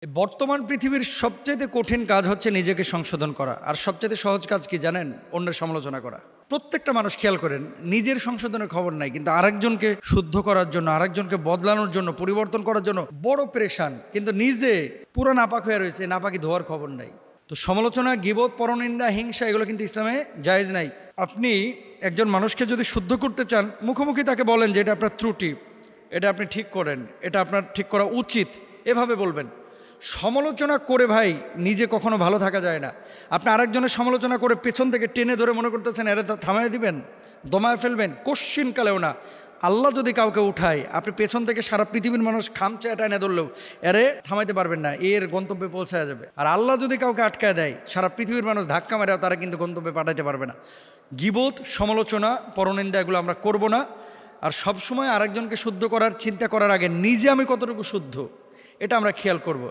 বর্তমান পৃথিবীর সবচেয়ে কঠিন কাজ হচ্ছে নিজেকে সংশোধন করা। আর সবচেয়ে সহজ কাজ কি জানেন? অন্যের সমালোচনা করা। প্রত্যেকটা মানুষ খেয়াল করেন, নিজের সংশোধনের খবর নাই, কিন্তু আরেকজনকে শুদ্ধ করার জন্য, আরেকজনকে বদলানোর জন্য, পরিবর্তন করার জন্য বড় পেরেশান, কিন্তু নিজে পুরো নাপাক হয়ে রয়েছে, নাপাকি ধোয়ার খবর নাই। তো সমালোচনা, গীবত, পরনিন্দা, হিংসা এগুলো কিন্তু ইসলামে জায়েজ নাই। আপনি একজন মানুষকে যদি শুদ্ধ করতে চান, মুখোমুখি তাকে বলেন যে এটা আপনার ত্রুটি, এটা আপনি ঠিক করেন, এটা আপনার ঠিক করা উচিত, এভাবে বলবেন। সমালোচনা করে ভাই নিজে কখনো ভালো থাকা যায় না। আপনি আরেকজনের সমালোচনা করে পেছন থেকে টেনে ধরে মনে করতেছেন এরে থামায় দিবেন, দমায় ফেলবেন, কোশ্চিন কালেও না। আল্লাহ যদি কাউকে উঠায়, আপনি পেছন থেকে সারা পৃথিবীর মানুষ খামচে এটা এনে ধরলেও এরে থামাইতে পারবেন না, এর গন্তব্যে পৌঁছায় যাবে। আর আল্লাহ যদি কাউকে আটকায় দেয়, সারা পৃথিবীর মানুষ ধাক্কা মেরেও তারা কিন্তু গন্তব্যে পাঠাইতে পারবে না। গীবত, সমালোচনা, পরনিন্দা এগুলো আমরা করব না। আর সবসময় আরেকজনকে শুদ্ধ করার চিন্তা করার আগে নিজে আমি কতটুকু শুদ্ধ এটা আমরা খেয়াল করব।